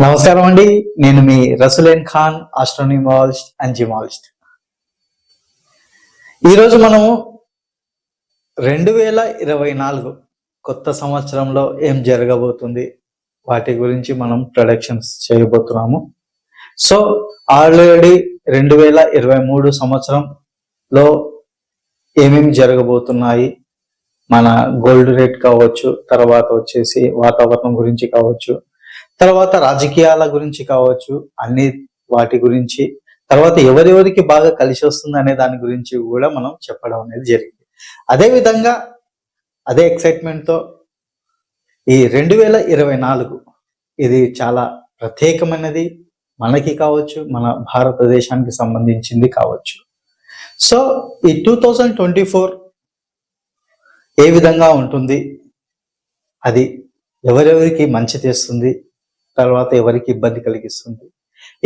నమస్కారం అండి. నేను మీ రసూలేన్ ఖాన్, ఆస్ట్రోనమాలజిస్ట్ అండ్ జిమాలజిస్ట్. ఈరోజు మనము 2024 కొత్త సంవత్సరంలో ఏం జరగబోతుంది వాటి గురించి మనం ప్రొడక్షన్స్ చేయబోతున్నాము. సో ఆల్రెడీ 2023 సంవత్సరంలో ఏమేమి జరగబోతున్నాయి, మన గోల్డ్ రేట్ కావచ్చు, తర్వాత వచ్చేసి వాతావరణం గురించి కావచ్చు, తర్వాత రాజకీయాల గురించి కావచ్చు, అన్ని వాటి గురించి, తర్వాత ఎవరెవరికి బాగా కలిసి వస్తుంది అనే దాని గురించి కూడా మనం చెప్పడం అనేది జరిగింది. అదేవిధంగా అదే ఎక్సైట్మెంట్తో ఈ 2024 ఇది చాలా ప్రత్యేకమైనది, మనకి కావచ్చు, మన భారతదేశానికి సంబంధించింది కావచ్చు. సో ఈ 2024 ఏ విధంగా ఉంటుంది, అది ఎవరెవరికి మంచి తెస్తుంది, తర్వాత ఎవరికి ఇబ్బంది కలిగిస్తుంది,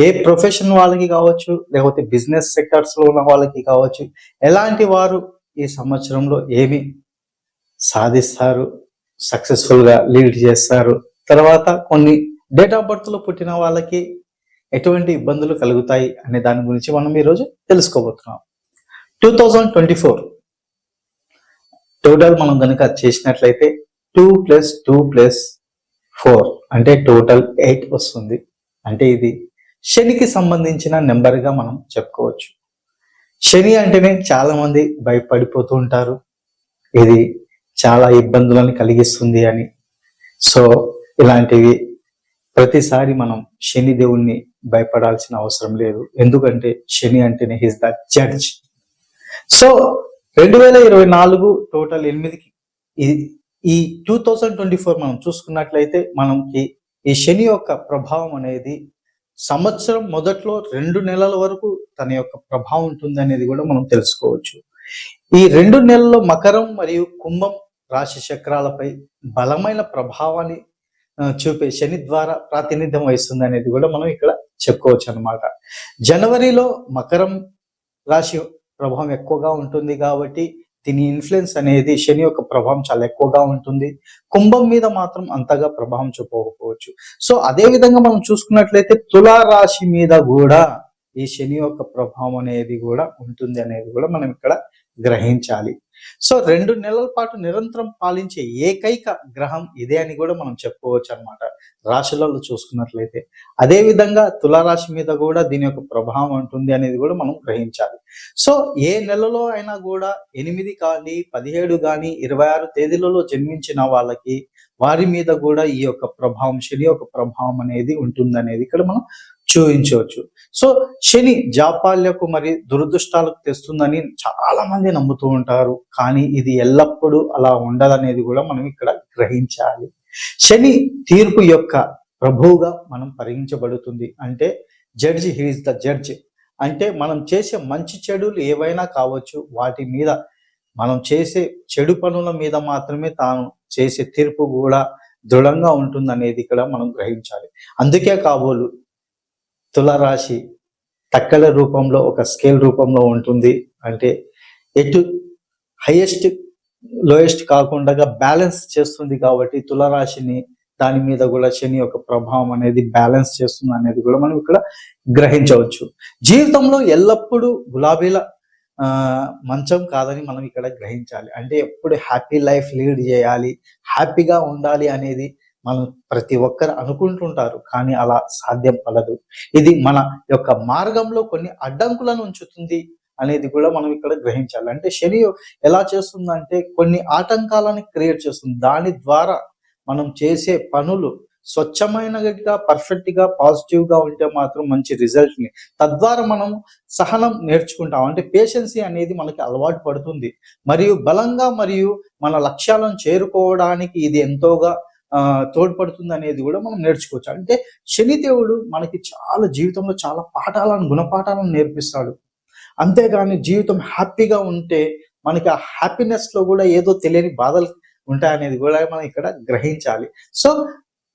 ఏ ప్రొఫెషన్ వాళ్ళకి కావచ్చు, లేకపోతే బిజినెస్ సెక్టర్స్ లో ఉన్న వాళ్ళకి కావచ్చు, ఎలాంటి వారు ఈ సంవత్సరంలో ఏమి సాధిస్తారు, సక్సెస్ఫుల్ గా లీడ్ చేస్తారు, తర్వాత కొన్ని డేట్ ఆఫ్ బర్త్ లో పుట్టిన వాళ్ళకి ఎటువంటి ఇబ్బందులు కలుగుతాయి అనే దాని గురించి మనం ఈరోజు తెలుసుకోబోతున్నాం. 2024 టోటల్ మనం కనుక చేసినట్లయితే 2 + 2 + 4 అంటే టోటల్ 8 వస్తుంది. అంటే ఇది శనికి సంబంధించిన నెంబర్ గా మనం చెప్పుకోవచ్చు. శని అంటేనే చాలా మంది భయపడిపోతూ ఉంటారు, ఇది చాలా ఇబ్బందులను కలిగిస్తుంది అని. సో ఇలాంటివి ప్రతిసారి మనం శని దేవుణ్ణి భయపడాల్సిన అవసరం లేదు, ఎందుకంటే శని అంటేనే his the judge. So 2024 total 8కి ఈ 2024 మనం చూసుకున్నట్లయితే మనకి ఈ శని యొక్క ప్రభావం అనేది సంవత్సరం మొదట్లో 2 నెలల వరకు తన యొక్క ప్రభావం ఉంటుంది అనేది కూడా మనం తెలుసుకోవచ్చు. ఈ 2 నెలల్లో మకరం మరియు కుంభం రాశి చక్రాలపై బలమైన ప్రభావాన్ని చూపే శని ద్వారా ప్రాతినిధ్యం వహిస్తుంది అనేది కూడా మనం ఇక్కడ చెప్పుకోవచ్చు అన్నమాట. జనవరిలో మకరం రాశి ప్రభావం ఎక్కువగా ఉంటుంది కాబట్టి దీని ఇన్ఫ్లుయెన్స్ అనేది శని యొక్క ప్రభావం చాలా ఎక్కువగా ఉంటుంది. కుంభం మీద మాత్రం అంతగా ప్రభావం చూపకపోవచ్చు. సో అదే విధంగా మనం చూసుకున్నట్లయితే తులా రాశి మీద కూడా ఈ శని యొక్క ప్రభావం అనేది కూడా ఉంటుంది అనేది కూడా మనం ఇక్కడ గ్రహించాలి. సో 2 నెలల పాటు నిరంతరం పాలించే ఏకైక గ్రహం ఇదే అని కూడా మనం చెప్పుకోవచ్చు అనమాట రాశులలో చూసుకున్నట్లయితే. అదే విధంగా తులారాశి మీద కూడా దీని యొక్క ప్రభావం ఉంటుంది అనేది కూడా మనం గ్రహించాలి. సో ఏ నెలలో అయినా కూడా 8 కానీ 17 కానీ 26 తేదీలలో జన్మించిన వాళ్ళకి వారి మీద కూడా ఈ యొక్క ప్రభావం, శని యొక్క ప్రభావం అనేది ఉంటుంది అనేది ఇక్కడ మనం చూపించవచ్చు. సో శని జాపాల్యకు మరి దురదృష్టాలకు తెస్తుందని చాలా మంది నమ్ముతూ ఉంటారు, కానీ ఇది ఎల్లప్పుడూ అలా ఉండదనేది కూడా మనం ఇక్కడ గ్రహించాలి. శని తీర్పు యొక్క ప్రభువుగా మనం పరిగణించబడుతుంది. అంటే judge, he is the judge. అంటే మనం చేసే మంచి చెడులు ఏవైనా కావచ్చు, వాటి మీద మనం చేసే చెడు పనుల మీద మాత్రమే తాను చేసే తీర్పు కూడా దృఢంగా ఉంటుంది అనేది ఇక్కడ మనం గ్రహించాలి. అందుకే కాబోలు తులారాశి తక్కల రూపంలో ఒక స్కేల్ రూపంలో ఉంటుంది. అంటే ఎటు హైయెస్ట్ లోయెస్ట్ కాకుండా బ్యాలెన్స్ చేస్తుంది కాబట్టి తులారాశిని దాని మీద కూడా శని యొక్క ప్రభావం అనేది బ్యాలెన్స్ చేస్తుంది అనేది కూడా మనం ఇక్కడ గ్రహించవచ్చు. జీవితంలో ఎల్లప్పుడూ గులాబీల మంచం కాదని మనం ఇక్కడ గ్రహించాలి. అంటే ఎప్పుడు హ్యాపీ లైఫ్ లీడ్ చేయాలి, హ్యాపీగా ఉండాలి అనేది మనం ప్రతి ఒక్కరు అనుకుంటుంటారు, కానీ అలా సాధ్యం పడదు. ఇది మన యొక్క మార్గంలో కొన్ని అడ్డంకులను ఉంచుతుంది అనేది కూడా మనం ఇక్కడ గ్రహించాలి. అంటే శని ఎలా చేస్తుందంటే కొన్ని ఆటంకాలను క్రియేట్ చేస్తుంది. దాని ద్వారా మనం చేసే పనులు స్వచ్ఛమైనగా, పర్ఫెక్ట్ గా, పాజిటివ్ గా ఉంటే మాత్రం మంచి రిజల్ట్ ని, తద్వారా మనం సహనం నేర్చుకుంటాం. అంటే పేషెన్సీ అనేది మనకి అలవాటు పడుతుంది, మరియు బలంగా మరియు మన లక్ష్యాలను చేరుకోవడానికి ఇది ఎంతోగా తోడ్పడుతుంది అనేది కూడా మనం నేర్చుకోవచ్చు. అంటే శనిదేవుడు మనకి చాలా జీవితంలో చాలా గుణపాఠాలను నేర్పిస్తాడు. అంతేగాని జీవితం హ్యాపీగా ఉంటే మనకి ఆ హ్యాపీనెస్ లో కూడా ఏదో తెలియని బాధలు ఉంటాయనేది కూడా మనం ఇక్కడ గ్రహించాలి. సో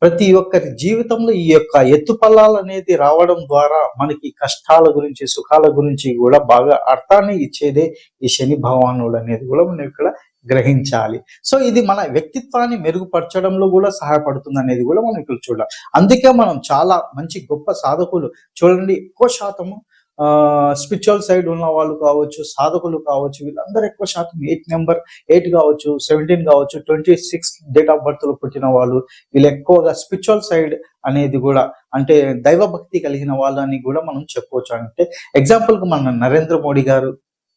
ప్రతి ఒక్కరి జీవితంలో ఈ యొక్క ఎత్తుపల్లాలు అనేది రావడం ద్వారా మనకి కష్టాల గురించి, సుఖాల గురించి కూడా బాగా అర్థాన్ని ఇచ్చేదే ఈ శని భగవానుడు అనేది కూడా మనం ఇక్కడ గ్రహించాలి. సో ఇది మన వ్యక్తిత్వాన్ని మెరుగుపరచడంలో కూడా సహాయపడుతుంది అనేది కూడా మనం ఇక్కడ చూడాలి. అందుకే మనం చాలా మంచి గొప్ప సాధకులు చూడండి, ఎక్కువ శాతము స్పిరిచువల్ సైడ్ ఉన్న వాళ్ళు కావచ్చు, సాధకులు కావచ్చు, వీళ్ళందరూ ఎక్కువ శాతం 8 కావచ్చు, 17 కావచ్చు, 26 డేట్ ఆఫ్ బర్త్ లో పుట్టిన వాళ్ళు, వీళ్ళు ఎక్కువగా స్పిరిచువల్ సైడ్ అనేది కూడా అంటే దైవభక్తి కలిగిన వాళ్ళని కూడా మనం చెప్పుకోవచ్చు. అంటే ఎగ్జాంపుల్ కి మన నరేంద్ర మోడీ గారు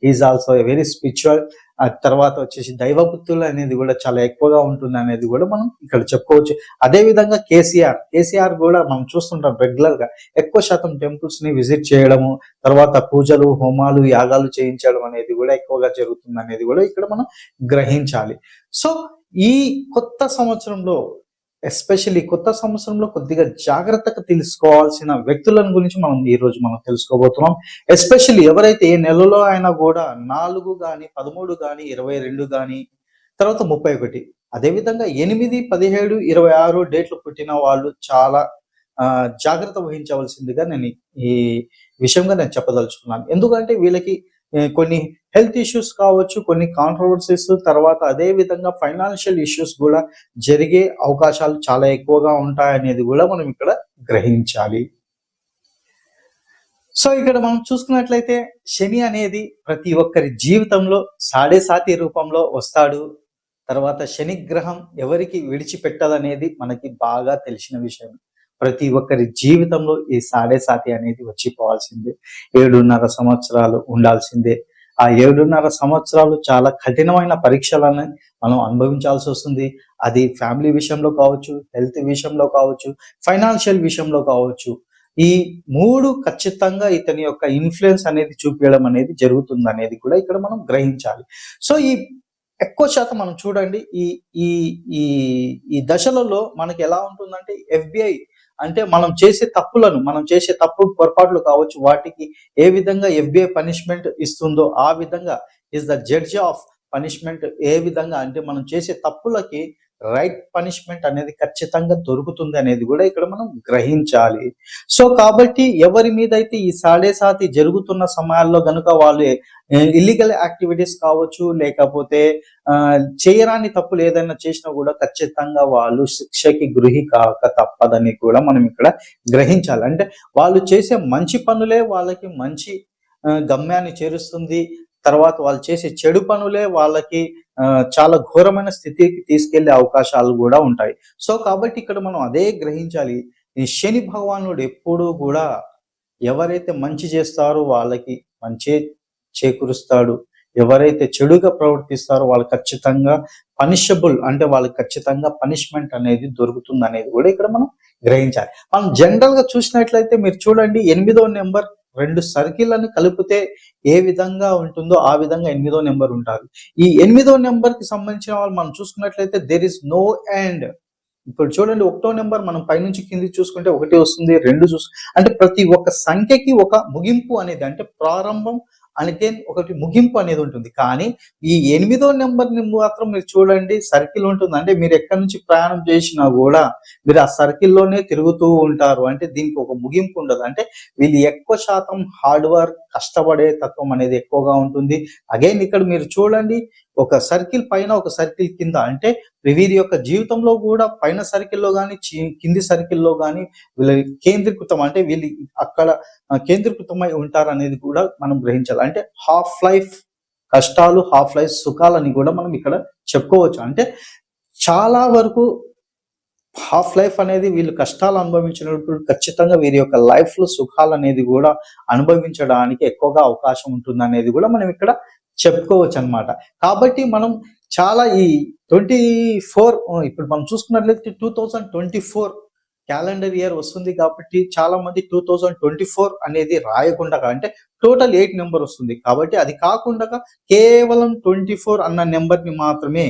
is also a very spiritual. ఆ తర్వాత వచ్చేసి దైవభక్తులు అనేది కూడా చాలా ఎక్కువగా ఉంటుంది అనేది కూడా మనం ఇక్కడ చెప్పుకోవచ్చు. అదే విధంగా కేసీఆర్ కూడా మనం చూస్తుంటాం రెగ్యులర్ గా ఎక్కువ శాతం టెంపుల్స్ ని విజిట్ చేయడము, తర్వాత పూజలు, హోమాలు, యాగాలు చేయించడం అనేది కూడా ఎక్కువగా జరుగుతుంది అనేది కూడా ఇక్కడ మనం గ్రహించాలి. సో ఈ కొత్త సంవత్సరంలో ఎస్పెషల్లీ కొత్త సంవత్సరంలో కొద్దిగా జాగ్రత్తగా తెలుసుకోవాల్సిన వ్యక్తులను గురించి ఈ రోజు మనం తెలుసుకోబోతున్నాం. ఎస్పెషల్లీ ఎవరైతే ఏ నెలలో అయినా కూడా 4 గాని, 13 గాని, 22 గాని, తర్వాత 31, అదేవిధంగా 8, 17, 26 డేట్లు పుట్టిన వాళ్ళు చాలా జాగ్రత్త వహించవలసిందిగా నేను ఈ విషయంగా నేను చెప్పదలుచుకున్నాను. ఎందుకంటే వీళ్ళకి కొన్ని హెల్త్ ఇష్యూస్ కావచ్చు, కొన్ని కాంట్రవర్సీస్, తర్వాత అదే విధంగా ఫైనాన్షియల్ ఇష్యూస్ కూడా జరిగే అవకాశాలు చాలా ఎక్కువగా ఉంటాయనేది కూడా మనం ఇక్కడ గ్రహించాలి. సో ఇక్కడ మనం చూసుకున్నట్లయితే శని అనేది ప్రతి ఒక్కరి జీవితంలో సాడేసాతి రూపంలో వస్తాడు. తర్వాత శని గ్రహం ఎవరికి విడిచిపెట్టదనేది మనకి బాగా తెలిసిన విషయం. ప్రతి ఒక్కరి జీవితంలో ఈ సాడేసాతి అనేది వచ్చిపోవాల్సిందే. 7.5 సంవత్సరాలు ఉండాల్సిందే. ఆ 7.5 సంవత్సరాలు చాలా కఠినమైన పరీక్షలను మనం అనుభవించాల్సి వస్తుంది. అది ఫ్యామిలీ విషయంలో కావచ్చు, హెల్త్ విషయంలో కావచ్చు, ఫైనాన్షియల్ విషయంలో కావచ్చు. ఈ 3 ఖచ్చితంగా ఇతని యొక్క ఇన్ఫ్లుయెన్స్ అనేది చూపించడం అనేది జరుగుతుంది అనేది కూడా ఇక్కడ మనం గ్రహించాలి. సో ఈ ఎక్కువ శాతం మనం చూడండి ఈ ఈ ఈ ఈ దశలలో మనకి ఎలా ఉంటుందంటే FBI అంటే మనం చేసే తప్పు పొరపాట్లు కావచ్చు, వాటికి ఏ విధంగా FBI పనిష్మెంట్ ఇస్తుందో ఆ విధంగా is the judge of punishment. ఏ విధంగా అంటే మనం చేసే తప్పులకి రైట్ పనిష్మెంట్ అనేది ఖచ్చితంగా దొరుకుతుంది అనేది కూడా ఇక్కడ మనం గ్రహించాలి. సో కాబట్టి ఎవరి మీద అయితే ఈ సాడేసాతి జరుగుతున్న సమయాల్లో గనుక వాళ్ళు ఇల్లీగల్ యాక్టివిటీస్ కావచ్చు, లేకపోతే చేయరాని తప్పులు ఏదైనా చేసినా కూడా ఖచ్చితంగా వాళ్ళు శిక్షకి గురి కాక తప్పదని కూడా మనం ఇక్కడ గ్రహించాలి. అంటే వాళ్ళు చేసే మంచి పనులే వాళ్ళకి మంచి గమ్యాన్ని చేరుస్తుంది. తర్వాత వాళ్ళు చేసే చెడు పనులే వాళ్ళకి చాలా ఘోరమైన స్థితికి తీసుకెళ్లే అవకాశాలు కూడా ఉంటాయి. సో కాబట్టి ఇక్కడ మనం అదే గ్రహించాలి. ఈ శని భగవానుడు ఎప్పుడూ కూడా ఎవరైతే మంచి చేస్తారో వాళ్ళకి మంచి చేకూరుస్తాడు. ఎవరైతే చెడుగా ప్రవర్తిస్తారో వాళ్ళు ఖచ్చితంగా పనిషబుల్, అంటే వాళ్ళకి ఖచ్చితంగా పనిష్మెంట్ అనేది దొరుకుతుంది అనేది కూడా ఇక్కడ మనం గ్రహించాలి. మనం జనరల్ గా చూసినట్లయితే మీరు చూడండి 8వ నెంబర్ 2 సర్కిళ్లను కలిపితే ఏ విధంగా ఉంటుందో ఆ విధంగా 8వ నెంబర్ ఉంటారు. ఈ 8వ నెంబర్ కి సంబంధించిన వాళ్ళు మనం చూసుకున్నట్లయితే దేర్ ఇస్ నో ఎండ్. ఇప్పుడు చూడండి 1వ నెంబర్ మనం పైనుంచి కిందికి చూసుకుంటే 1 వస్తుంది, 2 అంటే ప్రతి ఒక్క సంఖ్యకి ఒక ముగింపు అనేది, అంటే ప్రారంభం అంటే ఒకటి ముగింపు అనేది ఉంటుంది. కానీ ఈ 8వ నెంబర్ ని మాత్రం మీరు చూడండి సర్కిల్ ఉంటుంది. అంటే మీరు ఎక్కడి నుంచి ప్రయాణం చేసినా కూడా మీరు ఆ సర్కిల్లోనే తిరుగుతూ ఉంటారు. అంటే దీనికి ఒక ముగింపు ఉండదు. అంటే వీళ్ళు ఎక్కువ శాతం హార్డ్ వర్క్, కష్టపడే తత్వం అనేది ఎక్కువగా ఉంటుంది. అగైన్ ఇక్కడ మీరు చూడండి ఒక సర్కిల్ పైన, ఒక సర్కిల్ కింద, అంటే వీరి యొక్క జీవితంలో కూడా పైన సర్కిల్లో కానీ కింది సర్కిల్లో కానీ వీళ్ళ కేంద్రీకృతం, అంటే వీళ్ళు అక్కడ కేంద్రీకృతమై ఉంటారు అనేది కూడా మనం గ్రహించాలి. అంటే హాఫ్ లైఫ్ కష్టాలు, హాఫ్ లైఫ్ సుఖాలని కూడా మనం ఇక్కడ చెప్పుకోవచ్చు. అంటే చాలా వరకు హాఫ్ లైఫ్ అనేది వీళ్ళు కష్టాలు అనుభవించినప్పుడు ఖచ్చితంగా వీరి యొక్క లైఫ్ లో సుఖాలు అనేది కూడా అనుభవించడానికి ఎక్కువగా అవకాశం ఉంటుంది అనేది కూడా మనం ఇక్కడ చెప్పుకోవచ్చు అన్నమాట. కాబట్టి మనం చాలా ఈ 24 ఇప్పుడు మనం చూసుకున్నట్లయితే 2024 క్యాలెండర్ ఇయర్ వస్తుంది. కాబట్టి చాలా మంది 2024 అనేది రాయకుండా, అంటే టోటల్ 8 నెంబర్ వస్తుంది. కాబట్టి అది కాకుండా కేవలం 24 అన్న నెంబర్ ని మాత్రమే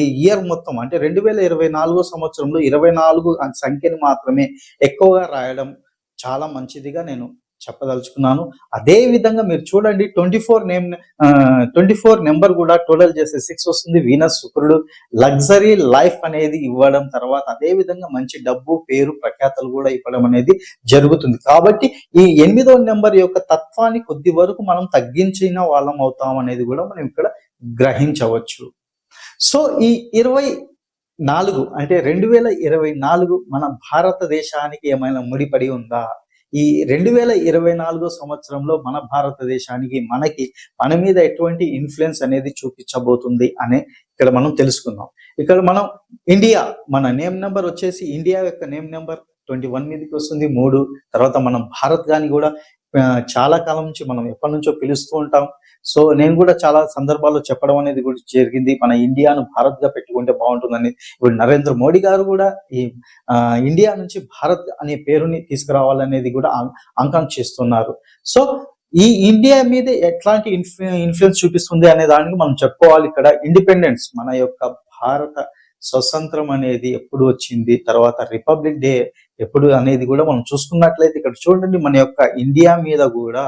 ఈ ఇయర్ మొత్తం, అంటే 2024 సంవత్సరంలో 24 సంఖ్యని మాత్రమే ఎక్కువగా రాయడం చాలా మంచిదిగా నేను చెప్పదలుచుకున్నాను. అదే విధంగా మీరు చూడండి 24 నెంబర్ కూడా టోటల్ చేస్తే 6 వస్తుంది. వీనస్ శుక్రుడు లగ్జరీ లైఫ్ అనేది ఇవ్వడం, తర్వాత అదే విధంగా మంచి డబ్బు, పేరు, ప్రఖ్యాతలు కూడా ఇవ్వడం అనేది జరుగుతుంది. కాబట్టి ఈ 8వ నెంబర్ యొక్క తత్వాన్ని కొద్ది వరకు మనం తగ్గించిన వాళ్ళం అవుతాం అనేది కూడా మనం ఇక్కడ గ్రహించవచ్చు. సో ఈ 24 అంటే 2024 మన భారతదేశానికి ఏమైనా ముడిపడి ఉందా? ఈ 2024 సంవత్సరంలో మన భారతదేశానికి మన మీద ఎటువంటి ఇన్ఫ్లుయెన్స్ అనేది చూపించబోతుంది అనే ఇక్కడ మనం తెలుసుకుందాం. ఇక్కడ మనం ఇండియా, మన నేమ్ నెంబర్ వచ్చేసి ఇండియా యొక్క నేమ్ నెంబర్ 21 మీదకి వస్తుంది 3. తర్వాత మనం భారత్ గాని కూడా చాలా కాలం నుంచి మనం ఎప్పటి నుంచో పిలుస్తూ ఉంటాం. సో నేను కూడా చాలా సందర్భాల్లో చెప్పడం అనేది కూడా జరిగింది, మన ఇండియాను భారత్ గా పెట్టుకుంటే బాగుంటుందని. ఇప్పుడు నరేంద్ర మోడీ గారు కూడా ఈ ఇండియా నుంచి భారత్ అనే పేరుని తీసుకురావాలనేది కూడా ఆకాంక్షిస్తున్నారు. సో ఈ ఇండియా మీద ఎట్లాంటి ఇన్ఫ్లుయెన్స్ చూపిస్తుంది అనే దానికి మనం చెప్పుకోవాలి. ఇక్కడ ఇండిపెండెన్స్, మన యొక్క భారత స్వతంత్రం అనేది ఎప్పుడు వచ్చింది, తర్వాత రిపబ్లిక్ డే ఎప్పుడు అనేది కూడా మనం చూసుకున్నట్లయితే ఇక్కడ చూడండి, మన యొక్క ఇండియా మీద కూడా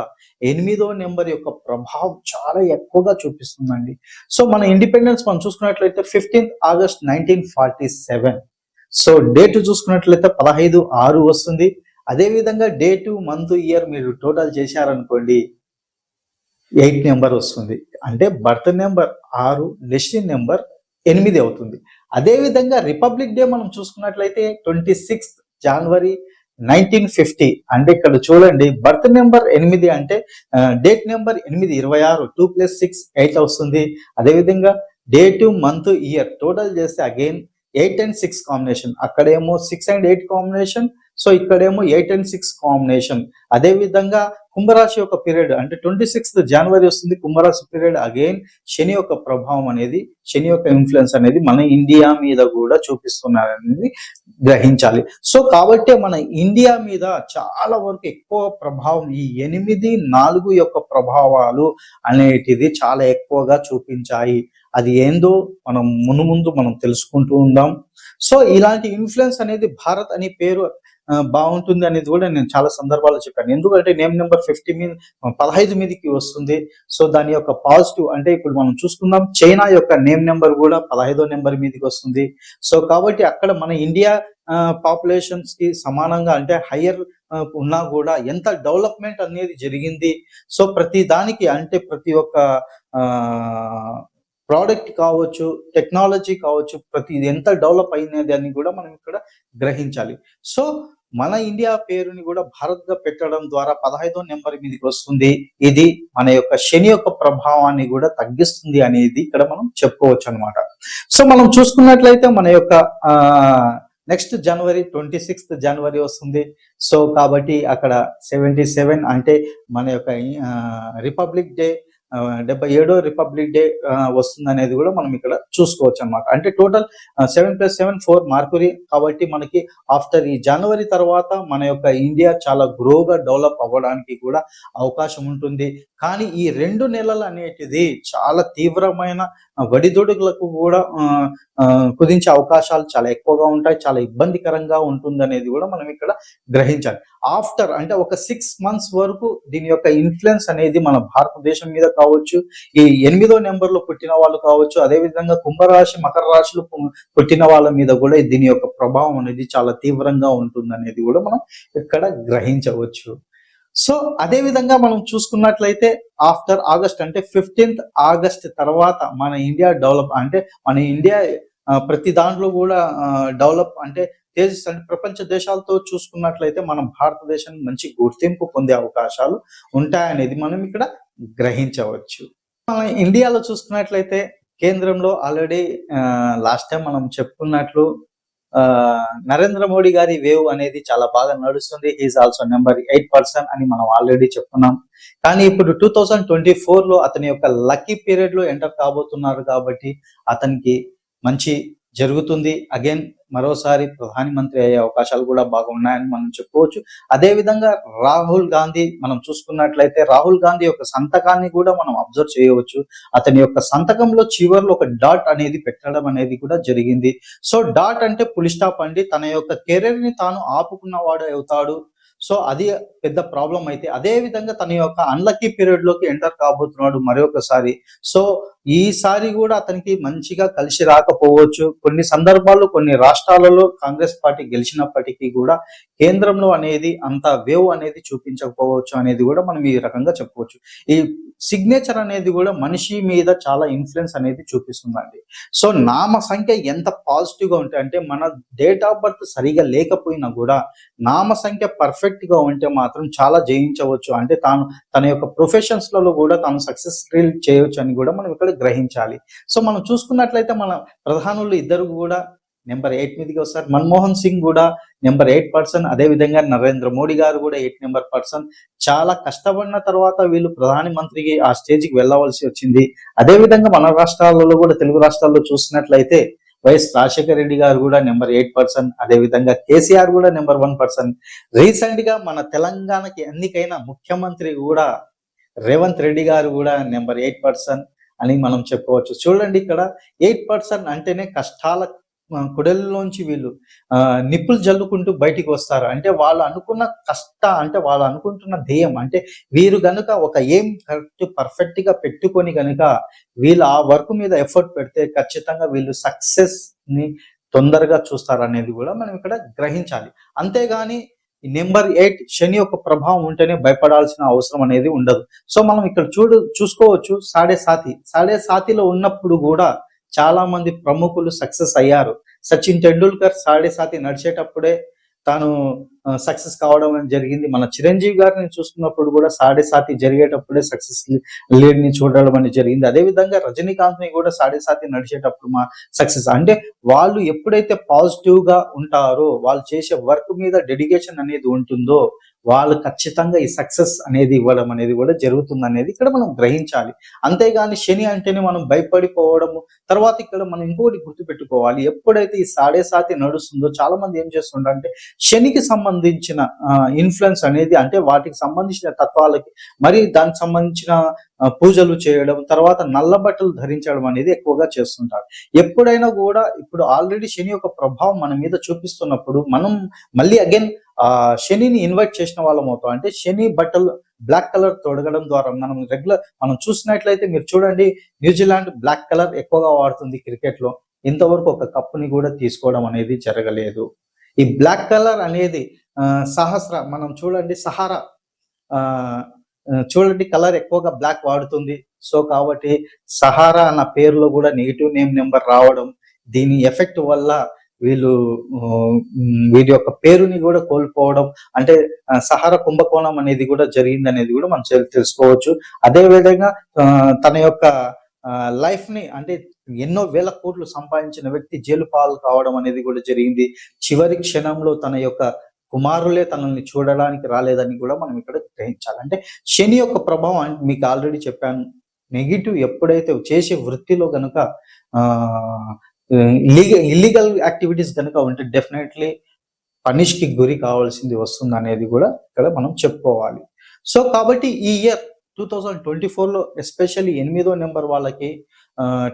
8వ నెంబర్ యొక్క ప్రభావం చాలా ఎక్కువగా చూపిస్తుందండి. సో మన ఇండిపెండెన్స్ మనం చూసుకున్నట్లయితే 15th August 1947. సో డేట్ చూసుకున్నట్లయితే 15/6 వస్తుంది. అదే విధంగా డేటు, మంత్, ఇయర్ మీరు టోటల్ చేశారనుకోండి 8 నెంబర్ వస్తుంది. అంటే బర్త్ నెంబర్ 6, డెస్టినీ నెంబర్ 8 అవుతుంది. అదే విధంగా రిపబ్లిక్ డే మనం చూసుకున్నట్లయితే 26th January 1950. అంటే ఇక్కడ చూడండి, బర్త్ నెంబర్ 8 అంటే డేట్ నెంబర్ 8, 26, 2 + 6 8 వస్తుంది. అదేవిధంగా డేటు, మంత్, ఇయర్ టోటల్ చేస్తే అగైన్ 8 and 6 కాంబినేషన్. అక్కడేమో 6 and 8 కాంబినేషన్, సో ఇక్కడేమో 8 and 6 కాంబినేషన్. అదే విధంగా కుంభరాశి యొక్క పీరియడ్ అంటే 26th January వస్తుంది. కుంభరాశి పీరియడ్ అగైన్ శని యొక్క ప్రభావం అనేది, శని యొక్క ఇన్ఫ్లుయెన్స్ అనేది మన ఇండియా మీద కూడా చూపిస్తున్నారనేది గ్రహించాలి. సో కాబట్టి మన ఇండియా మీద చాలా వరకు ఎక్కువ ప్రభావం ఈ 8-4 యొక్క ప్రభావాలు అనేటిది చాలా ఎక్కువగా చూపించాయి. అది ఏందో మనం ముందు మనం తెలుసుకుంటూ ఉందాం. సో ఇలాంటి ఇన్ఫ్లుయెన్స్ అనేది భారత్ అనే పేరు బాగుంటుంది అనేది కూడా నేను చాలా సందర్భాల్లో చెప్పాను. ఎందుకంటే నేమ్ నెంబర్ 15 మీదకి వస్తుంది. సో దాని యొక్క పాజిటివ్ అంటే ఇప్పుడు మనం చూసుకుందాం, చైనా యొక్క నేమ్ నెంబర్ కూడా 15వ నెంబర్ మీదకి వస్తుంది. సో కాబట్టి అక్కడ మన ఇండియా పాపులేషన్స్ కి సమానంగా అంటే హయ్యర్ ఉన్నా కూడా ఎంత డెవలప్మెంట్ అనేది జరిగింది. సో ప్రతి దానికి అంటే ప్రతి ఒక్క ప్రోడక్ట్ కావచ్చు, టెక్నాలజీ కావచ్చు, ప్రతి ఎంత డెవలప్ అయినది అని కూడా మనం ఇక్కడ గ్రహించాలి. సో మన ఇండియా పేరుని కూడా భారత్ గా పెట్టడం ద్వారా 15వ నెంబర్ మీదకి వస్తుంది. ఇది మన యొక్క శని యొక్క ప్రభావాన్ని కూడా తగ్గిస్తుంది అనేది ఇక్కడ మనం చెప్పుకోవచ్చు అనమాట. సో మనం చూసుకున్నట్లయితే మన యొక్క నెక్స్ట్ 26th January వస్తుంది. సో కాబట్టి అక్కడ 77 అంటే మన యొక్క రిపబ్లిక్ డే, 77వ రిపబ్లిక్ డే వస్తుంది అనేది కూడా మనం ఇక్కడ చూసుకోవచ్చు అనమాట. అంటే టోటల్ 7 + 7 4 మార్కురీ. కాబట్టి మనకి ఆఫ్టర్ ఈ జనవరి తర్వాత మన యొక్క ఇండియా చాలా గ్రోగా డెవలప్ అవ్వడానికి కూడా అవకాశం ఉంటుంది. కానీ ఈ 2 నెలలు అనేటిది చాలా తీవ్రమైన వడిదొడుగులకు కూడా కుదించే అవకాశాలు చాలా ఎక్కువగా ఉంటాయి, చాలా ఇబ్బందికరంగా ఉంటుంది అనేది కూడా మనం ఇక్కడ గ్రహించాలి. ఆఫ్టర్ అంటే ఒక 6 months వరకు దీని యొక్క ఇన్ఫ్లుయెన్స్ అనేది మన భారతదేశం మీద కావచ్చు, ఈ 8వ నెంబర్లో పుట్టిన వాళ్ళు కావచ్చు, అదే విధంగా కుంభరాశి, మకర రాశిలో పుట్టిన వాళ్ళ మీద కూడా దీని యొక్క ప్రభావం అనేది చాలా తీవ్రంగా ఉంటుంది అనేది కూడా మనం ఇక్కడ గ్రహించవచ్చు. సో అదే విధంగా మనం చూసుకున్నట్లయితే ఆఫ్టర్ ఆగస్ట్ అంటే 15th August తర్వాత మన ఇండియా డెవలప్ అంటే మన ఇండియా ప్రతి దాంట్లో కూడా డెవలప్ అంటే అంటే ప్రపంచ దేశాలతో చూసుకున్నట్లయితే మనం భారతదేశం మంచి గుర్తింపు పొందే అవకాశాలు ఉంటాయనేది మనం ఇక్కడ గ్రహించవచ్చు. మన ఇండియాలో చూసుకున్నట్లయితే కేంద్రంలో ఆల్రెడీ లాస్ట్ టైం మనం చెప్పుకున్నట్లు నరేంద్ర మోడీ గారి వేవ్ అనేది చాలా బాగా నడుస్తుంది. ఈజ్ ఆల్సో నెంబర్ 8 person అని మనం ఆల్రెడీ చెప్పుకున్నాం. కానీ ఇప్పుడు 2024లో అతని యొక్క లక్కీ పీరియడ్ లో ఎంటర్ కాబోతున్నారు కాబట్టి అతనికి మంచి జరుగుతుంది. అగైన్ మరోసారి ప్రధానమంత్రి అయ్యే అవకాశాలు కూడా బాగా ఉన్నాయని మనం చెప్పుకోవచ్చు. అదే విధంగా రాహుల్ గాంధీ మనం చూసుకున్నట్లయితే రాహుల్ గాంధీ యొక్క సంతకాన్ని కూడా మనం అబ్జర్వ్ చేయవచ్చు. అతని యొక్క సంతకంలో చివర్లో ఒక డాట్ అనేది పెట్టడం అనేది కూడా జరిగింది. సో డాట్ అంటే ఫుల్ స్టాప్ అండి. తన యొక్క కెరీర్ ని తాను ఆపుకున్నవాడు అవుతాడు. సో అది పెద్ద ప్రాబ్లం అయితే అదే విధంగా తన యొక్క అన్లక్కీ పీరియడ్ లోకి ఎంటర్ కాబోతున్నాడు మరొకసారి. సో ఈసారి కూడా అతనికి మంచిగా కలిసి రాకపోవచ్చు. కొన్ని సందర్భాల్లో కొన్ని రాష్ట్ర రాష్ట్రాలలో కాంగ్రెస్ పార్టీ గెలిచినప్పటికీ కూడా కేంద్రంలో అనేది అంత వేవ్ అనేది చూపించకపోవచ్చు అనేది కూడా మనం ఈ రకంగా చెప్పుకోవచ్చు. ఈ సిగ్నేచర్ అనేది కూడా మనిషి మీద చాలా ఇన్ఫ్లుయెన్స్ అనేది చూపిస్తుందండి. సో నామ సంఖ్య ఎంత పాజిటివ్ గా ఉంటే అంటే మన డేట్ ఆఫ్ బర్త్ సరిగా లేకపోయినా కూడా నామ సంఖ్య పర్ఫెక్ట్ గా ఉంటే మాత్రం చాలా జయించవచ్చు. అంటే తన యొక్క ప్రొఫెషన్స్ లలో కూడా తాను సక్సెస్ చేయవచ్చు అని కూడా మనం ఇక్కడ గ్రహించాలి. సో మనం చూసుకున్నట్లయితే మన ప్రధానులు ఇద్దరు కూడా నెంబర్ 8 మీదకి వస్తారు. మన్మోహన్ సింగ్ కూడా నెంబర్ 8 పర్సన్, అదే విధంగా నరేంద్ర మోడీ గారు కూడా 8 నెంబర్ పర్సన్. చాలా కష్టపడిన తర్వాత వీళ్ళు ప్రధాని మంత్రికి ఆ స్టేజ్కి వెళ్ళవలసి వచ్చింది. అదే విధంగా మన రాష్ట్రాలలో కూడా, తెలుగు రాష్ట్రాల్లో చూసినట్లయితే వైఎస్ రాజశేఖర రెడ్డి గారు కూడా నెంబర్ 8 పర్సన్, అదే విధంగా కేసీఆర్ కూడా నెంబర్ 1 పర్సన్. రీసెంట్ గా మన తెలంగాణకి ఎన్నికైన ముఖ్యమంత్రి కూడా రేవంత్ రెడ్డి గారు కూడా నెంబర్ 8 పర్సన్ అని మనం చెప్పుకోవచ్చు. చూడండి ఇక్కడ 8 పర్సన్ అంటేనే కష్టాల కుడల్లోంచి వీళ్ళు నిప్పులు జల్లుకుంటూ బయటికి వస్తారు. అంటే వాళ్ళు అనుకున్న అంటే వాళ్ళు అనుకుంటున్న ధ్యేయం అంటే వీరు గనుక ఒక ఎయిమ్ కరెక్ట్ పర్ఫెక్ట్ గా పెట్టుకొని గనుక వీళ్ళు ఆ వర్క్ మీద ఎఫర్ట్ పెడితే ఖచ్చితంగా వీళ్ళు సక్సెస్ ని తొందరగా చూస్తారు అనేది కూడా మనం ఇక్కడ గ్రహించాలి. అంతేగాని నెంబర్ 8 శని యొక్క ప్రభావం ఉంటేనే భయపడాల్సిన అవసరం అనేది ఉండదు. సో మనం ఇక్కడ చూసుకోవచ్చు సాడే సాతిలో ఉన్నప్పుడు కూడా చాలా మంది ప్రముఖులు సక్సెస్ అయ్యారు. సచిన్ టెండూల్కర్ సాడే సాతి నడిచేటప్పుడే తాను సక్సెస్ కావడం జరిగింది. మన చిరంజీవి గారిని చూసుకున్నప్పుడు కూడా సాడే సాతి జరిగేటప్పుడే సక్సెస్ లీడ్ ని చూడడం అనేది జరిగింది. అదే విధంగా రజనీకాంత్ ని కూడా సాడే సాతి నడిచేటప్పుడు సక్సెస్ అంటే వాళ్ళు ఎప్పుడైతే పాజిటివ్ గా ఉంటారో, వాళ్ళు చేసే వర్క్ మీద డెడికేషన్ అనేది ఉంటుందో వాళ్ళు ఖచ్చితంగా ఈ సక్సెస్ అనేది ఇవ్వడం అనేది కూడా జరుగుతుంది అనేది ఇక్కడ మనం గ్రహించాలి. అంతేగాని శని అంటేనే మనం భయపడిపోవడము. తర్వాత ఇక్కడ మనం ఇంకోటి గుర్తుపెట్టుకోవాలి, ఎప్పుడైతే ఈ సాడే సాతి నడుస్తుందో చాలా మంది ఏం చేస్తుంటారంటే శనికి సంబంధించిన ఇన్ఫ్లుయెన్స్ అనేది అంటే వాటికి సంబంధించిన తత్వాలకి మరి దానికి సంబంధించిన పూజలు చేయడం, తర్వాత నల్ల బట్టలు ధరించడం అనేది ఎక్కువగా చేస్తుంటారు. ఎప్పుడైనా కూడా ఇప్పుడు ఆల్రెడీ శని యొక్క ప్రభావం మన మీద చూపిస్తున్నప్పుడు మనం మళ్ళీ అగైన్ శనిని ఇన్వైట్ చేసిన వాళ్ళం అవుతాం. అంటే శని బట్టలు బ్లాక్ కలర్ తొడగడం ద్వారా మనం చూసినట్లయితే మీరు చూడండి, న్యూజిలాండ్ బ్లాక్ కలర్ ఎక్కువగా వాడుతుంది క్రికెట్ లో. ఇంతవరకు ఒక కప్పుని కూడా తీసుకోవడం అనేది జరగలేదు. ఈ బ్లాక్ కలర్ అనేది మనం చూడండి సహారా చూడండి కలర్ ఎక్కువగా బ్లాక్ వాడుతుంది. సో కాబట్టి సహారా అన్న పేరులో కూడా నెగిటివ్ నేమ్ నెంబర్ రావడం, దీని ఎఫెక్ట్ వల్ల వీరి యొక్క పేరుని కూడా కోల్పోవడం, అంటే సహారా కుంభకోణం అనేది కూడా జరిగింది అనేది కూడా మనం తెలుసుకోవచ్చు. అదే విధంగా తన యొక్క లైఫ్ ని అంటే ఎన్నో వేల కోట్లు సంపాదించిన వ్యక్తి జైలు పాలు కావడం అనేది కూడా జరిగింది. చివరి క్షణంలో తన యొక్క కుమారులే తనని చూడడానికి రాలేదని కూడా మనం ఇక్కడ గ్రహించాలి. అంటే శని యొక్క ప్రభావం మీకు ఆల్రెడీ చెప్పాను, నెగిటివ్ ఎప్పుడైతే చేసే వృత్తిలో కనుక ఇల్లీగల్ యాక్టివిటీస్ కనుక ఉంటే డెఫినెట్లీ పనిష్ కి గురి కావాల్సింది వస్తుంది అనేది కూడా ఇక్కడ మనం చెప్పుకోవాలి. సో కాబట్టి ఈ ఇయర్ 2024 లో ఎస్పెషల్లీ 8వ నెంబర్ వాళ్ళకి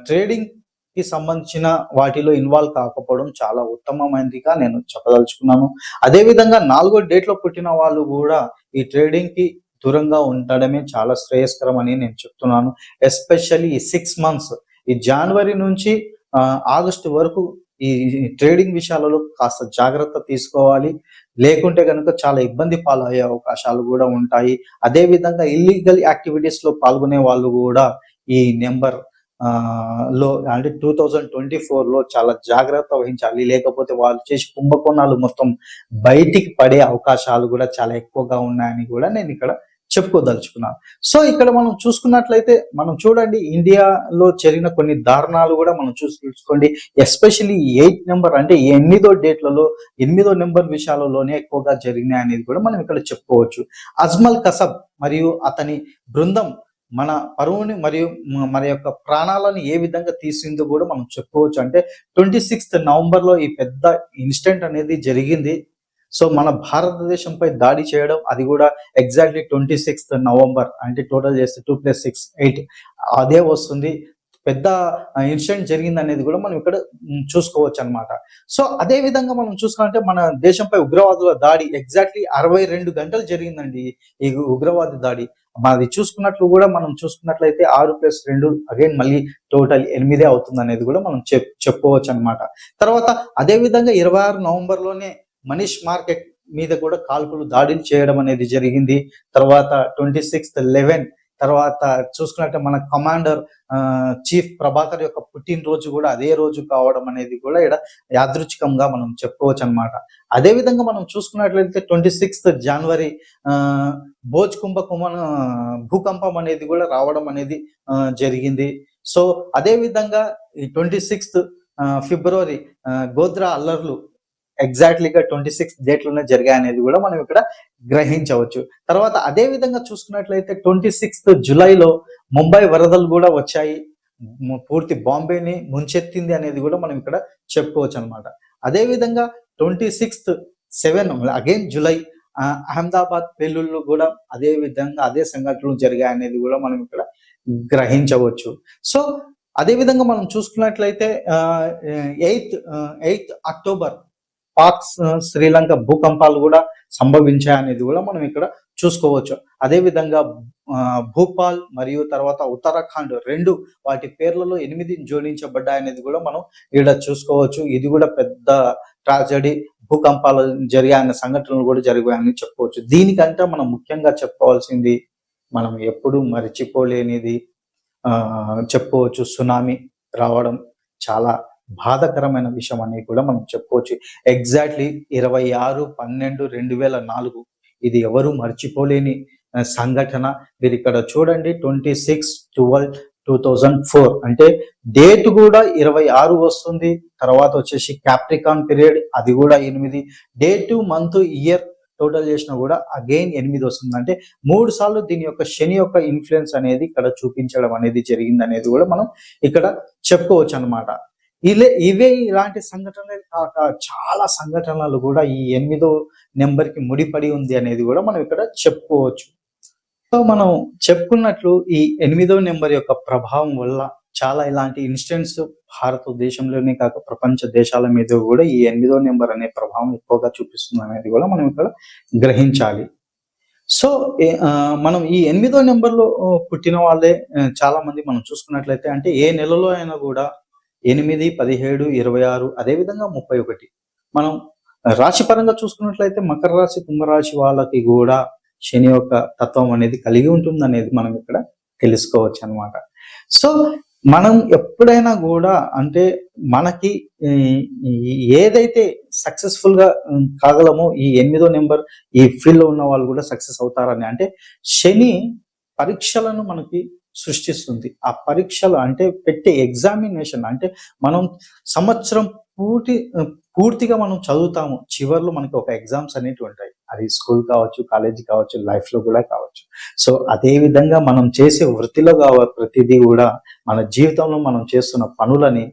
ట్రేడింగ్ కి సంబంధించిన వాటిలో ఇన్వాల్వ్ కాకపోవడం చాలా ఉత్తమమైనదిగా నేను చెప్పదలుచుకున్నాను. అదే విధంగా 4వ డేట్ లో పుట్టిన వాళ్ళు కూడా ఈ ట్రేడింగ్ కి దూరంగా ఉండడమే చాలా శ్రేయస్కరం అని నేను చెప్తున్నాను. ఎస్పెషల్లీ ఈ 6 మంత్స్ ఈ జనవరి నుంచి ఆగస్టు వరకు ఈ ట్రేడింగ్ విషయాలలో కాస్త జాగ్రత్త తీసుకోవాలి. లేకుంటే కనుక చాలా ఇబ్బంది పాలయ్యే అవకాశాలు కూడా ఉంటాయి. అదే విధంగా ఇల్లీగల్ యాక్టివిటీస్ లో పాల్గొనే వాళ్ళు కూడా ఈ నెంబర్ లో అంటే 2024 లో చాలా జాగ్రత్త వహించాలి. లేకపోతే వాళ్ళు చేసే కుంభకోణాలు మొత్తం బయటికి పడే అవకాశాలు కూడా చాలా ఎక్కువగా ఉన్నాయని కూడా నేను ఇక్కడ చెప్పుకోదలుచుకున్నాను. సో ఇక్కడ మనం చూసుకున్నట్లయితే మనం చూడండి ఇండియాలో జరిగిన కొన్ని దారుణాలు కూడా మనం చూసుకోండి. ఎస్పెషల్లీ 8 నెంబర్ అంటే 8వ డేట్లలో 8వ నెంబర్ విషయాలలోనే ఎక్కువగా జరిగినాయి అనేది కూడా మనం ఇక్కడ చెప్పుకోవచ్చు. అజ్మల్ కసబ్ మరియు అతని బృందం మన పరువుని మరియు మన యొక్క ప్రాణాలను ఏ విధంగా తీసిందో కూడా మనం చెప్పుకోవచ్చు. అంటే 26th నవంబర్ ఈ పెద్ద ఇన్సిడెంట్ అనేది జరిగింది. సో మన భారతదేశంపై దాడి చేయడం, అది కూడా ఎగ్జాక్ట్లీ 26th నవంబర్ అంటే టోటల్ చేస్తే 2 + 6 8 అదే వస్తుంది. పెద్ద ఇన్సిడెంట్ జరిగింది అనేది కూడా మనం ఇక్కడ చూసుకోవచ్చు అనమాట. సో అదే విధంగా మనం చూసుకుంటే మన దేశంపై ఉగ్రవాదుల దాడి ఎగ్జాక్ట్లీ 62 గంటలు జరిగిందండి ఈ ఉగ్రవాద దాడి. మాది చూసుకున్నట్లు కూడా మనం చూసుకున్నట్లయితే 6+2 అగైన్ మళ్ళీ టోటల్ 8 అవుతుంది అనేది కూడా మనం చెప్పుకోవచ్చు అనమాట. తర్వాత అదే విధంగా 26 నవంబర్లోనే మనీష్ మార్కెట్ మీద కూడా కాల్పులు దాడులు చేయడం అనేది జరిగింది. తర్వాత 26/11 తర్వాత చూసుకున్నట్టే మన కమాండర్ చీఫ్ ప్రభాకర్ యొక్క పుట్టినరోజు కూడా అదే రోజు కావడం అనేది కూడా ఇక్కడ యాదృచ్ఛికంగా మనం చెప్పుకోవచ్చు అనమాట. అదే విధంగా మనం చూసుకున్నట్లయితే 26 జనవరి భోజ్ కుంభకోణం భూకంపం అనేది కూడా రావడం అనేది జరిగింది. సో అదే విధంగా ఈ 26 ఫిబ్రవరి గోద్రా అల్లర్లు ఎగ్జాక్ట్లీగా 26 డేట్లోనే జరిగాయి అనేది కూడా మనం ఇక్కడ గ్రహించవచ్చు. తర్వాత అదే విధంగా చూసుకున్నట్లయితే 26 జూలైలో ముంబై వరదలు కూడా వచ్చాయి, పూర్తి బాంబేని ముంచెత్తింది అనేది కూడా మనం ఇక్కడ చెప్పుకోవచ్చు అనమాట. అదే విధంగా 26/7 అగైన్ జూలై అహ్మదాబాద్ పేలుళ్ళు కూడా అదే విధంగా అదే సంఘటనలు జరిగాయి అనేది కూడా మనం ఇక్కడ గ్రహించవచ్చు. సో అదే విధంగా మనం చూసుకున్నట్లయితే 8 అక్టోబర్ పాక్ శ్రీలంక భూకంపాలు కూడా సంభవించాయనేది కూడా మనం ఇక్కడ చూసుకోవచ్చు. అదే విధంగా భూపాల్ మరియు తర్వాత ఉత్తరాఖండ్ 2 వాటి పేర్లలో 8 జోడించబడ్డాయనేది కూడా మనం ఇక్కడ చూసుకోవచ్చు. ఇది కూడా పెద్ద ట్రాజడీ, భూకంపాలు జరిగాయన్న సంఘటనలు కూడా జరిగాయని చెప్పుకోవచ్చు. దీనికంటే మనం ముఖ్యంగా చెప్పుకోవాల్సింది మనం ఎప్పుడు మర్చిపోలేనిది చెప్పుకోవచ్చు, సునామీ రావడం చాలా బాధాకరమైన విషయం అనేది కూడా మనం చెప్పుకోవచ్చు. ఎగ్జాక్ట్లీ 26/12/2004 ఇది ఎవరు మర్చిపోలేని సంఘటన. మీరు ఇక్కడ చూడండి 26/12/2004 అంటే డేట్ కూడా 26 వస్తుంది. తర్వాత వచ్చేసి క్యాప్రికాన్ పీరియడ్ అది కూడా 8, డేటు మంత్ ఇయర్ టోటల్ చేసినా కూడా అగైన్ 8 వస్తుంది. అంటే 3 సార్లు దీని యొక్క శని యొక్క ఇన్ఫ్లుయెన్స్ అనేది ఇక్కడ చూపించడం అనేది జరిగింది అనేది కూడా మనం ఇక్కడ చెప్పుకోవచ్చు అనమాట. ఇవే ఇలాంటి సంఘటనలు కాక చాలా సంఘటనలు కూడా ఈ 8వ నెంబర్కి ముడిపడి ఉంది అనేది కూడా మనం ఇక్కడ చెప్పుకోవచ్చు. సో మనం చెప్పుకున్నట్లు ఈ 8వ నెంబర్ యొక్క ప్రభావం వల్ల చాలా ఇలాంటి ఇన్సిడెంట్స్ భారతదేశంలోనే కాక ప్రపంచ దేశాల మీద కూడా ఈ 8వ నెంబర్ అనే ప్రభావం ఎక్కువగా చూపిస్తుంది అనేది కూడా మనం ఇక్కడ గ్రహించాలి. సో మనం ఈ 8వ నెంబర్లో పుట్టిన వాళ్ళే చాలా మంది మనం చూసుకున్నట్లయితే అంటే ఏ నెలలో అయినా కూడా 8, 17, 26 అదేవిధంగా 31 మనం రాశి పరంగా చూసుకున్నట్లయితే మకర రాశి, కుంభరాశి వాళ్ళకి కూడా శని యొక్క తత్వం అనేది కలిగి ఉంటుంది అనేది మనం ఇక్కడ తెలుసుకోవచ్చు అనమాట. సో మనం ఎప్పుడైనా కూడా అంటే మనకి ఏదైతే సక్సెస్ఫుల్ గా కాగలమో ఈ 8వ నెంబర్ ఈ ఫీల్డ్ లో ఉన్న వాళ్ళు కూడా సక్సెస్ అవుతారని. అంటే శని పరీక్షలను మనకి సృష్టిస్తుంది. ఆ పరీక్షలు అంటే పెట్టే ఎగ్జామినేషన్ అంటే మనం సంవత్సరం పూర్తిగా మనం చదువుతాము, చివరిలో మనకి ఒక ఎగ్జామ్స్ అనేటివి ఉంటాయి. అది స్కూల్ కావచ్చు, కాలేజ్ కావచ్చు, లైఫ్ లో కూడా కావచ్చు. సో అదే విధంగా మనం చేసే వృత్తిలో ప్రతిదీ కూడా మన జీవితంలో మనం చేస్తున్న పనులని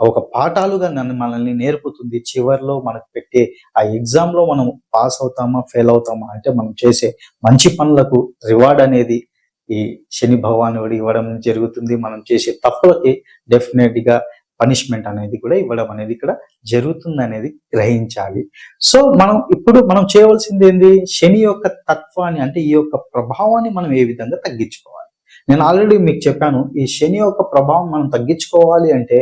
ఒక పాఠాలుగా మనల్ని నేర్పుతుంది. చివరిలో మనకు పెట్టే ఆ ఎగ్జామ్ లో మనం పాస్ అవుతామా ఫెయిల్ అవుతామా అంటే మనం చేసే మంచి పనులకు రివార్డ్ అనేది ఈ శని భగవానుడు ఇవ్వడం జరుగుతుంది. మనం చేసే తప్పులకి డెఫినెట్ గా పనిష్మెంట్ అనేది కూడా ఇవ్వడం అనేది ఇక్కడ జరుగుతుంది అనేది గ్రహించాలి. సో మనం చేయవలసింది ఏంది, శని యొక్క తత్వాన్ని అంటే ఈ యొక్క ప్రభావాన్ని మనం ఏ విధంగా తగ్గించుకోవాలి. నేను ఆల్రెడీ మీకు చెప్పాను, ఈ శని యొక్క ప్రభావం మనం తగ్గించుకోవాలి అంటే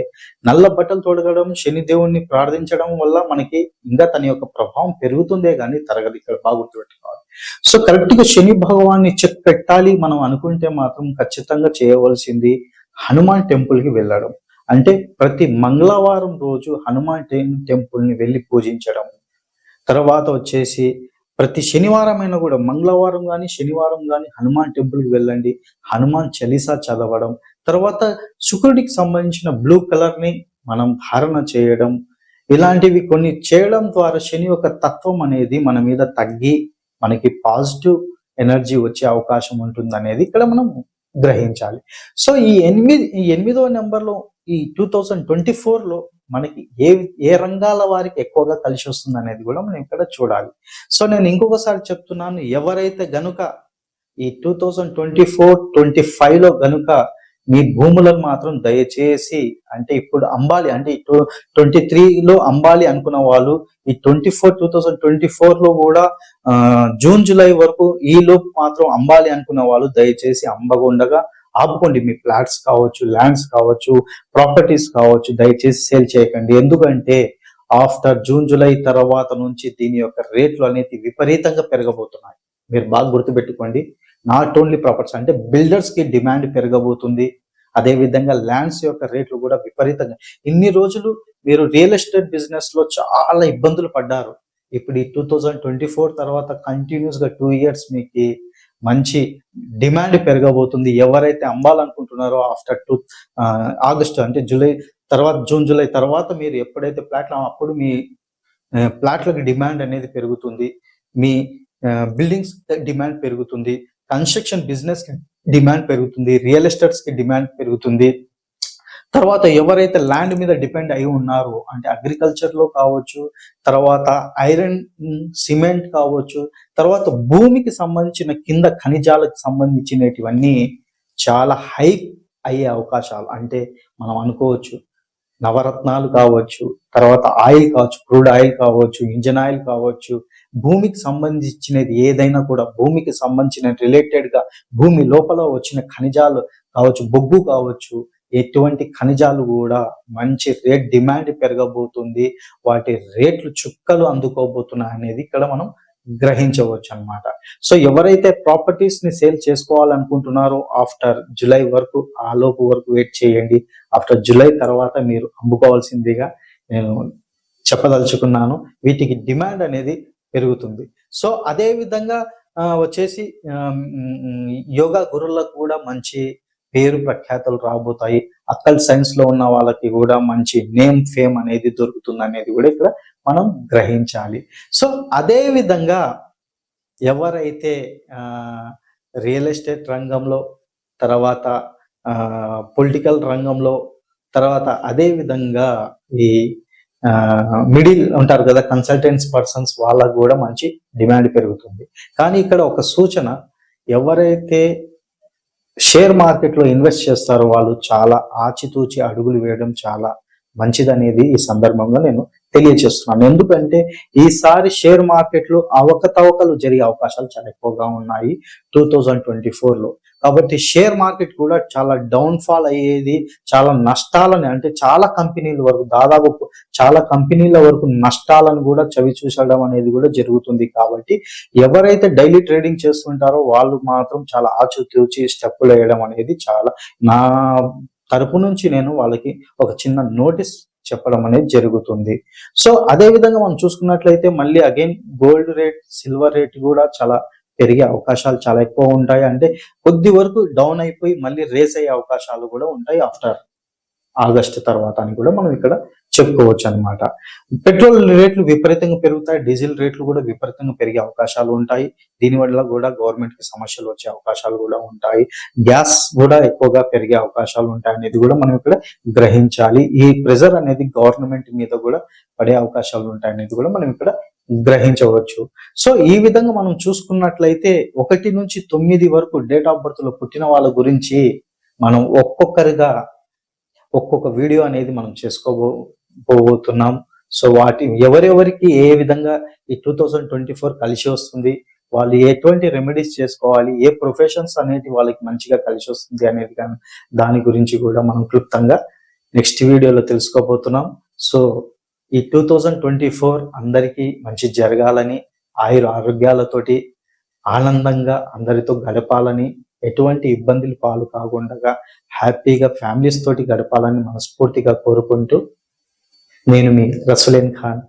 నల్ల బట్టలు తొడగడం, శని దేవుణ్ణి ప్రార్థించడం వల్ల మనకి ఇంకా తన యొక్క ప్రభావం పెరుగుతుందే కానీ తరగతి. ఇక్కడ బాగా గుర్తుపెట్టుకోవాలి. సో కరెక్ట్ గా శని భగవాన్ని చెక్ పెట్టాలి మనం అనుకుంటే మాత్రం ఖచ్చితంగా చేయవలసింది హనుమాన్ టెంపుల్ కి వెళ్ళడం. అంటే ప్రతి మంగళవారం రోజు హనుమాన్ టెంపుల్ ని వెళ్ళి పూజించడం. తర్వాత వచ్చేసి ప్రతి శనివారం అయినా కూడా మంగళవారం కానీ శనివారం కానీ హనుమాన్ టెంపుల్ కి వెళ్ళండి, హనుమాన్ చాలీసా చదవడం. తర్వాత శుక్రుడికి సంబంధించిన బ్లూ కలర్ ని మనం ధారణ చేయడం. ఇలాంటివి కొన్ని చేయడం ద్వారా శని యొక్క తత్వం అనేది మన మీద తగ్గి మనకి పాజిటివ్ ఎనర్జీ వచ్చే అవకాశం ఉంటుంది అనేది ఇక్కడ మనం గ్రహించాలి. సో ఈ 8వ నెంబర్లో ఈ 2024లో మనకి ఏ రంగాల వారికి ఎక్కువగా కలిసి వస్తుంది అనేది కూడా మనం ఇక్కడ చూడాలి. సో నేను ఇంకొకసారి చెప్తున్నాను, ఎవరైతే గనుక ఈ 2024-25లో గనుక మీ భూములను మాత్రం దయచేసి, అంటే ఇప్పుడు అంబాలి, అంటే 23లో అంబాలి అనుకున్న వాళ్ళు ఈ 2024లో కూడా జూన్ జూలై వరకు ఈ లోపు మాత్రం అంబాలి అనుకున్న వాళ్ళు దయచేసి అమ్మగుండగా ఆపుకోండి. మీ ఫ్లాట్స్ కావచ్చు, ల్యాండ్స్ కావచ్చు, ప్రాపర్టీస్ కావచ్చు, దయచేసి సేల్ చేయకండి. ఎందుకంటే ఆఫ్టర్ జూన్ జూలై తర్వాత నుంచి దీని యొక్క రేట్లు అనేది విపరీతంగా పెరగబోతున్నాయి. మీరు బాగా గుర్తుపెట్టుకోండి. నాట్ ఓన్లీ ప్రాపర్టీస్, అంటే బిల్డర్స్ కి డిమాండ్ పెరగబోతుంది. అదే విధంగా ల్యాండ్స్ యొక్క రేట్లు కూడా విపరీతంగా. ఇన్ని రోజులు మీరు రియల్ ఎస్టేట్ బిజినెస్ లో చాలా ఇబ్బందులు పడ్డారు. ఇప్పుడు ఈ 2024 తర్వాత కంటిన్యూస్ గా 2 years మీకు మంచి డిమాండ్ పెరగబోతుంది. ఎవరైతే అమ్మాలనుకుంటున్నారో ఆఫ్టర్ ఆగస్టు, అంటే జూలై తర్వాత, జూన్ జూలై తర్వాత మీరు ఎప్పుడైతే అప్పుడు మీ ప్లాట్లకు డిమాండ్ అనేది పెరుగుతుంది. మీ బిల్డింగ్స్ డిమాండ్ పెరుగుతుంది. కన్స్ట్రక్షన్ బిజినెస్ కి డిమాండ్ పెరుగుతుంది. రియల్ ఎస్టేట్స్ కి డిమాండ్ పెరుగుతుంది. తర్వాత ఎవరైతే ల్యాండ్ మీద డిపెండ్ అయి ఉన్నారో, అంటే అగ్రికల్చర్ లో కావచ్చు, తర్వాత ఐరన్, సిమెంట్ కావచ్చు, తర్వాత భూమికి సంబంధించిన కింద ఖనిజాలకు సంబంధించినటివన్నీ చాలా హై అయ్యే అవకాశాలు, అంటే మనం అనుకోవచ్చు నవరత్నాలు కావచ్చు, తర్వాత ఆయిల్ కావచ్చు, క్రూడ్ ఆయిల్ కావచ్చు, ఇంజన్ ఆయిల్ కావచ్చు, భూమికి సంబంధించినది ఏదైనా కూడా, భూమికి సంబంధించిన రిలేటెడ్ గా భూమి లోపల వచ్చిన ఖనిజాలు కావచ్చు, బొగ్గు కావచ్చు, ఎటువంటి ఖనిజాలు కూడా మంచి రేట్ డిమాండ్ పెరగబోతుంది. వాటి రేట్లు చుక్కలు అందుకోబోతున్నాయి అనేది ఇక్కడ మనం గ్రహించవచ్చు అన్నమాట. సో ఎవరైతే ప్రాపర్టీస్ ని సేల్ చేసుకోవాలనుకుంటున్నారో ఆఫ్టర్ జూలై వరకు, ఆ లోపు వరకు వెయిట్ చేయండి. ఆఫ్టర్ జూలై తర్వాత మీరు అమ్ముకోవాల్సిందిగా నేను చెప్పదలుచుకున్నాను. వీటికి డిమాండ్ అనేది పెరుగుతుంది. సో అదే విధంగా వచ్చేసి యోగా గురువులకు కూడా మంచి పేరు ప్రఖ్యాతలు రాబోతాయి. అక్కల్ సైన్స్ లో ఉన్న వాళ్ళకి కూడా మంచి నేమ్, ఫేమ్ అనేది దొరుకుతుంది అనేది కూడా ఇక్కడ మనం గ్రహించాలి. సో అదే విధంగా ఎవరైతే రియల్ ఎస్టేట్ రంగంలో, తర్వాత పొలిటికల్ రంగంలో, తర్వాత అదే విధంగా ఈ మిడిల్ ఉంటారు కదా కన్సల్టెంట్స్ పర్సన్స్, వాళ్ళకు కూడా మంచి డిమాండ్ పెరుగుతుంది. కానీ ఇక్కడ ఒక సూచన, ఎవరైతే షేర్ మార్కెట్ లో ఇన్వెస్ట్ చేస్తారో వాళ్ళు చాలా ఆచితూచి అడుగులు వేయడం చాలా మంచిదనేది ఈ సందర్భంగా నేను తెలియజేస్తున్నాను. ఎందుకంటే ఈసారి షేర్ మార్కెట్ లో అవకతవకలు జరిగే అవకాశాలు చాలా ఎక్కువగా ఉన్నాయి 2024లో. కాబట్టి షేర్ మార్కెట్ కూడా చాలా డౌన్ ఫాల్ అయ్యేది, చాలా నష్టాలని, అంటే చాలా కంపెనీల వరకు, దాదాపు చాలా కంపెనీల వరకు నష్టాలను కూడా చవి చూసడం అనేది కూడా జరుగుతుంది. కాబట్టి ఎవరైతే డైలీ ట్రేడింగ్ చేస్తుంటారో వాళ్ళు మాత్రం చాలా ఆచితూచి స్టెప్పులు వేయడం అనేది చాలా, నా తరపు నుంచి నేను వాళ్ళకి ఒక చిన్న నోటీస్ చెప్పడం అనేది జరుగుతుంది. సో అదే విధంగా మనం చూసుకున్నట్లయితే మళ్ళీ again gold rate, silver rate కూడా చాలా పెరిగే అవకాశాలు చాలా ఎక్కువ ఉంటాయి. అంటే కొద్ది వరకు డౌన్ అయిపోయి మళ్ళీ రేస్ అయ్యే అవకాశాలు కూడా ఉంటాయి ఆఫ్టర్ ఆగస్టు తర్వాత అని కూడా మనం ఇక్కడ చెప్పుకోవచ్చు అనమాట. పెట్రోల్ రేట్లు విపరీతంగా పెరుగుతాయి, డీజిల్ రేట్లు కూడా విపరీతంగా పెరిగే అవకాశాలు ఉంటాయి. దీనివల్ల కూడా గవర్నమెంట్ కి సమస్యలు వచ్చే అవకాశాలు కూడా ఉంటాయి. గ్యాస్ కూడా ఎక్కువగా పెరిగే అవకాశాలు ఉంటాయి అనేది కూడా మనం ఇక్కడ గ్రహించాలి. ఈ ప్రెజర్ అనేది గవర్నమెంట్ మీద కూడా పడే అవకాశాలు ఉంటాయి అనేది కూడా మనం ఇక్కడ గ్రహించవచ్చు. సో ఈ విధంగా మనం చూసుకున్నట్లయితే 1 నుంచి 9 వరకు డేట్ ఆఫ్ బర్త్ లో పుట్టిన వాళ్ళ గురించి మనం ఒక్కొక్కరిగా ఒక్కొక్క వీడియో అనేది మనం చేసుకోబోతున్నాం. సో ఎవరెవరికి ఏ విధంగా ఈ 2024 కలిసి వస్తుంది, వాళ్ళు ఎటువంటి రెమెడీస్ చేసుకోవాలి, ఏ ప్రొఫెషన్స్ అనేది వాళ్ళకి మంచిగా కలిసి వస్తుంది అనేది కానీ దాని గురించి కూడా మనం క్లుప్తంగా నెక్స్ట్ వీడియోలో తెలుసుకోబోతున్నాం. సో ఈ 2024 అందరికీ మంచి జరగాలని, ఆరోగ్యాలతోటి ఆనందంగా అందరితో గడపాలని, ఎటువంటి ఇబ్బందులు పాలు కాకుండా హ్యాపీగా ఫ్యామిలీస్ తోటి గడపాలని మనస్ఫూర్తిగా కోరుకుంటూ నేను మీ రసూలేన్ ఖాన్